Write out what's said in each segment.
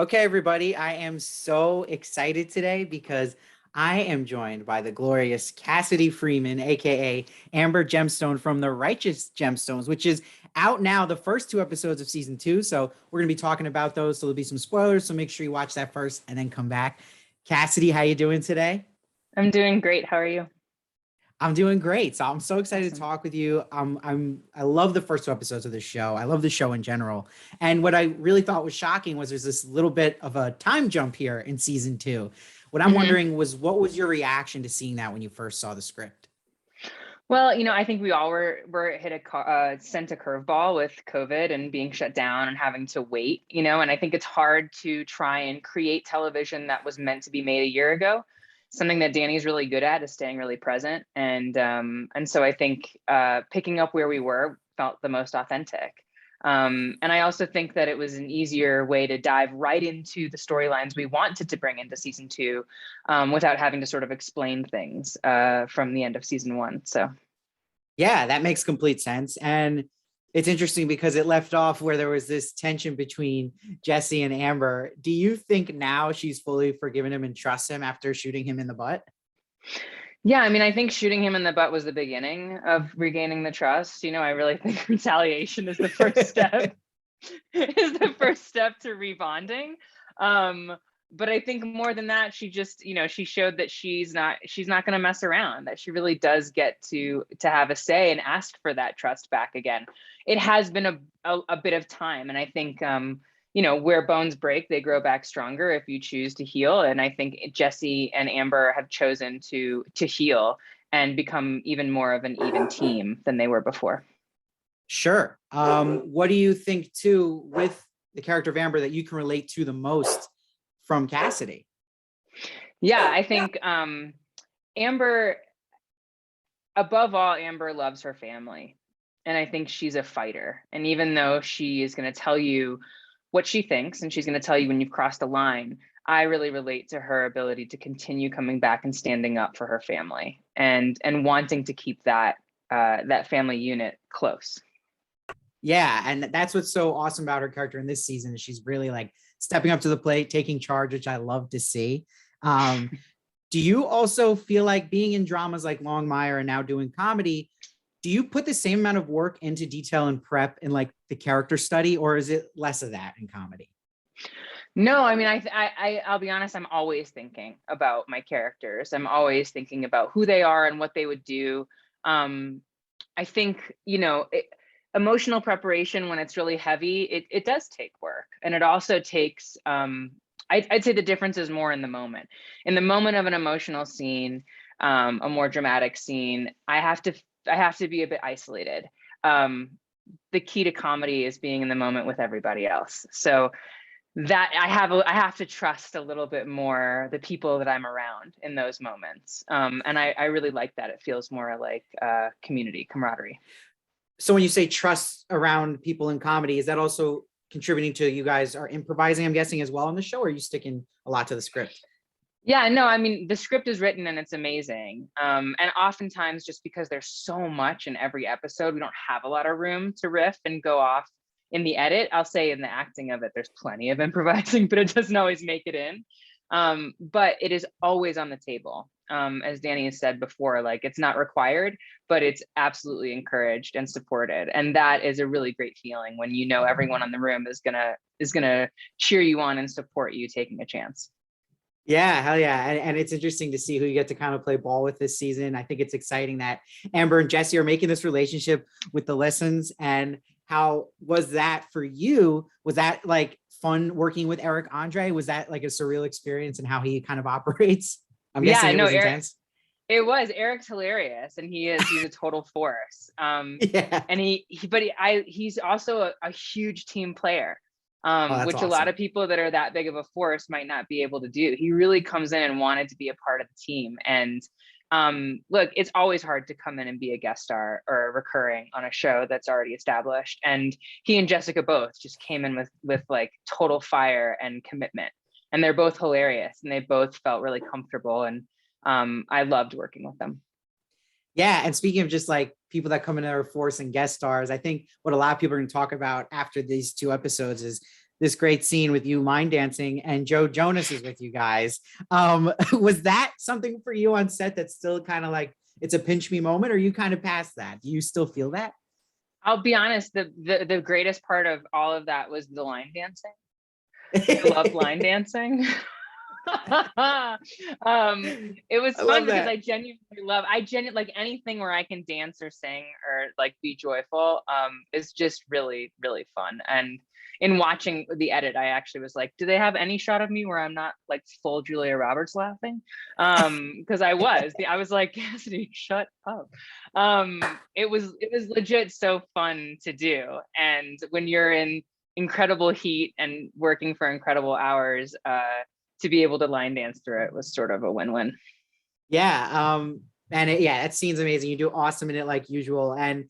Okay, everybody, I am so excited today because I am joined by the glorious Cassidy Freeman, aka Amber Gemstone from the Righteous Gemstones, which is out now, the first two episodes of season 2. So we're gonna be talking about those. So there'll be some spoilers. So make sure you watch that first and then come back. Cassidy, how you doing today? I'm doing great. How are you? I'm doing great. So I'm so excited to Awesome. talk with you. I love the first two episodes of the show. I love the show in general. And what I really thought was shocking was there's this little bit of a time jump here in season 2. What I'm hmm wondering was what was your reaction to seeing that when you first saw the script? Well, I think we all were sent a curveball with COVID and being shut down and having to wait. And I think it's hard to try and create television that was meant to be made a year ago. Something that Danny's really good at is staying really present, and so I think picking up where we were felt the most authentic. And I also think that it was an easier way to dive right into the storylines we wanted to bring into season 2, without having to sort of explain things from the end of season 1. So. Yeah, that makes complete sense. And it's interesting because it left off where there was this tension between Jesse and Amber. Do you think now she's fully forgiven him and trusts him after shooting him in the butt? Yeah, I mean, I think shooting him in the butt was the beginning of regaining the trust. I really think retaliation is the first step, is the first step to rebonding. But I think more than that, she just, she showed that she's not going to mess around, that she really does get to have a say and ask for that trust back again. It has been a bit of time. And I think, where bones break, they grow back stronger if you choose to heal. And I think Jesse and Amber have chosen to heal and become even more of an even team than they were before. Sure. What do you think too with the character of Amber that you can relate to the most from Cassidy? Yeah, I think Amber, above all, Amber loves her family. And I think she's a fighter. And even though she is going to tell you what she thinks and she's going to tell you when you've crossed a line, I really relate to her ability to continue coming back and standing up for her family and wanting to keep that family unit close. Yeah, and that's what's so awesome about her character in this season is she's really like stepping up to the plate, taking charge, which I love to see. Um, do you also feel like being in dramas like Longmire and now doing comedy, do you put the same amount of work into detail and prep in like the character study, or is it less of that in comedy? No, I mean, I'll be honest. I'm always thinking about my characters. I'm always thinking about who they are and what they would do. Um, I think, emotional preparation when it's really heavy, it does take work. And it also takes, I'd say the difference is more in the moment. In the moment of an emotional scene, a more dramatic scene, I have to be a bit isolated. Um, the key to comedy is being in the moment with everybody else. So that I have to trust a little bit more the people that I'm around in those moments. And I really like that. It feels more like community, camaraderie. So when you say trust around people in comedy, is that also contributing to you guys are improvising, I'm guessing, as well in the show, or are you sticking a lot to the script? Yeah, no, I mean, the script is written and it's amazing. And oftentimes, just because there's so much in every episode, we don't have a lot of room to riff and go off in the edit. I'll say in the acting of it, there's plenty of improvising, but it doesn't always make it in. But it is always on the table. As Danny has said before, like it's not required, but it's absolutely encouraged and supported. And that is a really great feeling when you know everyone in the room is gonna cheer you on and support you taking a chance. Yeah, hell yeah. And it's interesting to see who you get to kind of play ball with this season. I think it's exciting that Amber and Jesse are making this relationship with the lessons. And how was that for you? Was that like fun working with Eric Andre? Was that like a surreal experience and how he kind of operates? I'm guessing Yeah, it no, was Eric, intense. Eric's hilarious, and he's a total force. Yeah. And he's also a huge team player, Oh, that's which a lot awesome. of people that are that big of a force might not be able to do. He really comes in and wanted to be a part of the team. And look, it's always hard to come in and be a guest star or recurring on a show that's already established. And he and Jessica both just came in with like total fire and commitment. And they're both hilarious, and they both felt really comfortable. And I loved working with them. Yeah, and speaking of just like people that come into our force and guest stars, I think what a lot of people are going to talk about after these two episodes is this great scene with you mind dancing and Joe Jonas is with you guys. Was that something for you on set that's still kind of like, it's a pinch me moment, or you kind of past that? Do you still feel that? I'll be honest, the greatest part of all of that was the line dancing. I love line dancing. It was fun because I genuinely like anything where I can dance or sing or like be joyful is just really, really fun. And in watching the edit, I actually was like, do they have any shot of me where I'm not like full Julia Roberts laughing? Because I was like, Cassidy, shut up. It was legit so fun to do. And when you're in incredible heat and working for incredible hours, to be able to line dance through it was sort of a win-win. Yeah. That scene's amazing. You do awesome in it like usual. And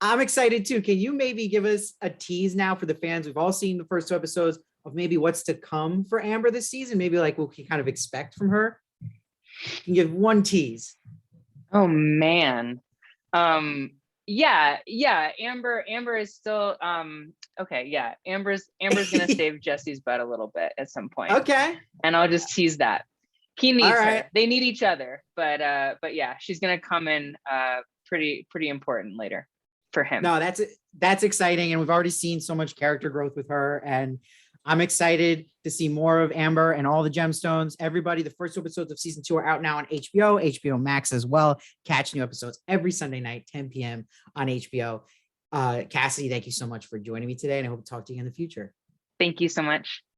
I'm excited too. Can you maybe give us a tease now for the fans? We've all seen the first 2 episodes of maybe what's to come for Amber this season. Maybe like what we can kind of expect from her. You can give one tease. Oh man. Yeah. Amber is still okay. Yeah. Amber's gonna save Jesse's butt a little bit at some point. Okay. And I'll just tease that. He needs right. her. They need each other. But yeah, she's gonna come in pretty important later for him. No, that's exciting. And we've already seen so much character growth with her. And I'm excited to see more of Amber and all the Gemstones. Everybody, the first 2 episodes of season 2 are out now on HBO Max as well. Catch new episodes every Sunday night, 10 p.m. on HBO. Cassidy, thank you so much for joining me today. And I hope to talk to you in the future. Thank you so much.